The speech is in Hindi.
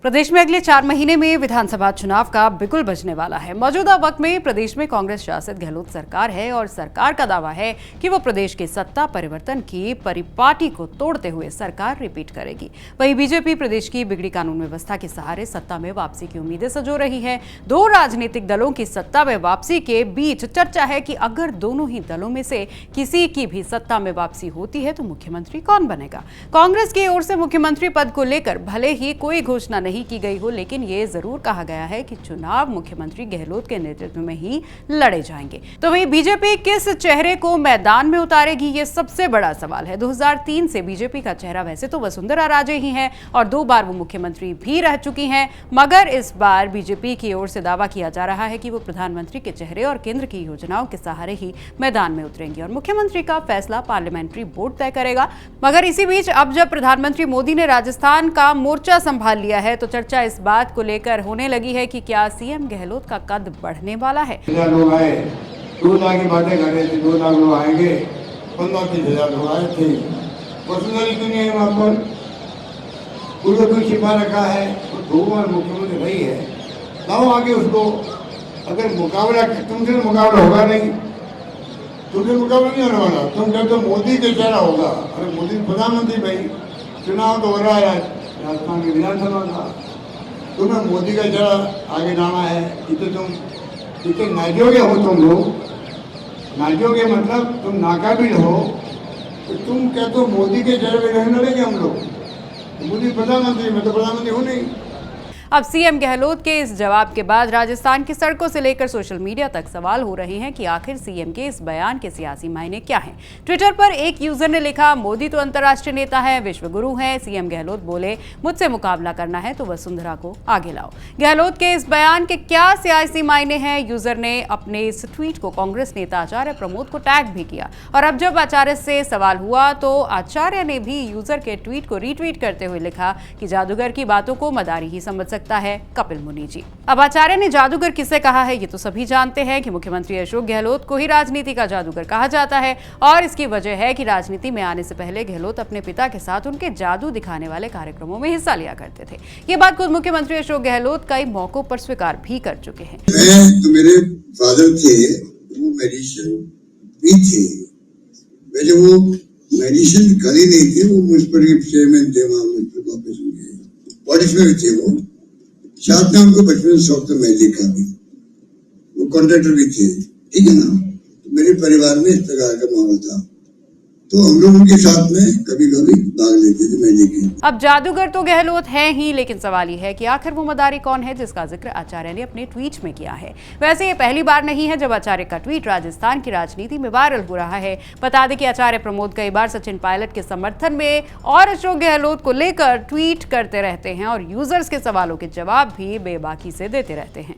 प्रदेश में अगले 4 महीने में विधानसभा चुनाव का बिगुल बजने वाला है। मौजूदा वक्त में प्रदेश में कांग्रेस शासित गहलोत सरकार है और सरकार का दावा है कि वो प्रदेश की सत्ता परिवर्तन की परिपाटी को तोड़ते हुए सरकार रिपीट करेगी। वहीं बीजेपी प्रदेश की बिगड़ी कानून व्यवस्था के सहारे सत्ता में वापसी की उम्मीदें संजो रही है। दो राजनीतिक दलों की सत्ता में वापसी के बीच चर्चा है कि अगर दोनों ही दलों में से किसी की भी सत्ता में वापसी होती है तो मुख्यमंत्री कौन बनेगा। कांग्रेस की ओर से मुख्यमंत्री पद को लेकर भले ही कोई घोषणा नहीं की गई हो, लेकिन ये जरूर कहा गया है कि चुनाव मुख्यमंत्री गहलोत के नेतृत्व में ही लड़े जाएंगे। तो वहीं बीजेपी किस चेहरे को मैदान में उतारेगी, ये सबसे बड़ा सवाल है। 2003 से बीजेपी का चेहरा वैसे तो वसुंधरा राजे ही हैं और 2 बार वो मुख्यमंत्री भी रह चुकी हैं, मगर इस बार बीजेपी की ओर से दावा किया जा रहा है कि वो प्रधानमंत्री के चेहरे और केंद्र की योजनाओं के सहारे ही मैदान में उतरेंगी और मुख्यमंत्री का फैसला पार्लियामेंट्री बोर्ड तय करेगा। मगर इसी बीच अब जब प्रधानमंत्री मोदी ने राजस्थान का मोर्चा संभाल लिया है तो चर्चा इस बात को लेकर होने लगी है कि क्या सीएम गहलोत का कद बढ़ने वाला है। लोग आए, 2 लाख की बातें कर रहे थे, 2 लाख लोग आएंगे, 15-30 लोग आए थे। वसुंधरा क्यों नहीं है वहाँ पर? उसको कोई छिपा रखा है, तो 2 बार मुख्यमंत्री रही है। लाओ आगे उसको। अगर मुकाबला तुमसे मुकाबला होगा नहीं, तुमसे मुकाबला नहीं होने वाला। तुम कहते तो मोदी के चेहरा होगा। अरे मोदी प्रधानमंत्री भाई, चुनाव तो हो रहा है राजस्थान की विधानसभा का, तुम्हें मोदी का चेहरा आगे जाना है। इतने नाजोगे हो तुम लोग, नाजोगे मतलब तुम नाकाबिल हो, तो तुम कहते हो मोदी के चेहरे पे रहने लगे हम लोग। मोदी प्रधानमंत्री, मैं तो प्रधानमंत्री हूँ नहीं। अब सीएम गहलोत के इस जवाब के बाद राजस्थान की सड़कों से लेकर सोशल मीडिया तक सवाल हो रहे हैं कि आखिर सीएम के इस बयान के सियासी मायने क्या हैं। ट्विटर पर एक यूजर ने लिखा, मोदी तो अंतर्राष्ट्रीय नेता है, विश्व गुरु हैं। सीएम गहलोत बोले, मुझसे मुकाबला करना है तो वसुंधरा को आगे लाओ। गहलोत के इस बयान के क्या सियासी मायने हैं? यूजर ने अपने इस ट्वीट को कांग्रेस नेता आचार्य प्रमोद को टैग भी किया और अब जब आचार्य से सवाल हुआ तो आचार्य ने भी यूजर के ट्वीट को रीट्वीट करते हुए लिखा कि जादूगर की बातों को मदारी ही समझ सकता है कपिल मुनि जी। अब आचार्य ने जादूगर किसे कहा है ये तो सभी जानते हैं कि मुख्यमंत्री अशोक गहलोत को ही राजनीति का जादूगर कहा जाता है और इसकी वजह है कि राजनीति में आने से पहले गहलोत अपने पिता के साथ उनके जादू दिखाने वाले कार्यक्रमों में हिस्सा लिया करते थे। ये बात खुद मुख्यमंत्री अशोक गहलोत कई मौकों पर स्वीकार भी कर चुके हैं। तो मेरे फादर थे, वो मेडिसिन भी थे। वैसे वो मेडिसिन कर ही नहीं थे, वो मुझ पर चेयरमैन थे, वहां मुझ पर वापस हो गए। पॉलिटिक्स में भी थे वो, साथ में उनको बचपन शौक था मेहंदी का भी, वो कॉन्ट्रैक्टर भी थे, ठीक है ना। तो मेरे परिवार में इस प्रकार का माहौल था, तो हम लोग उनके साथ में कभी कभी भाग लेते थे मेहंदी के। अब जादूगर तो गहलोत है ही, लेकिन सवाल ये है कि आखिर वो मदारी कौन है जिसका जिक्र आचार्य ने अपने ट्वीट में किया है। वैसे ये पहली बार नहीं है जब आचार्य का ट्वीट राजस्थान की राजनीति में वायरल हो रहा है। बता दें कि आचार्य प्रमोद कई बार सचिन पायलट के समर्थन में और अशोक गहलोत को लेकर ट्वीट करते रहते हैं और यूजर्स के सवालों के जवाब भी बेबाकी से देते रहते हैं।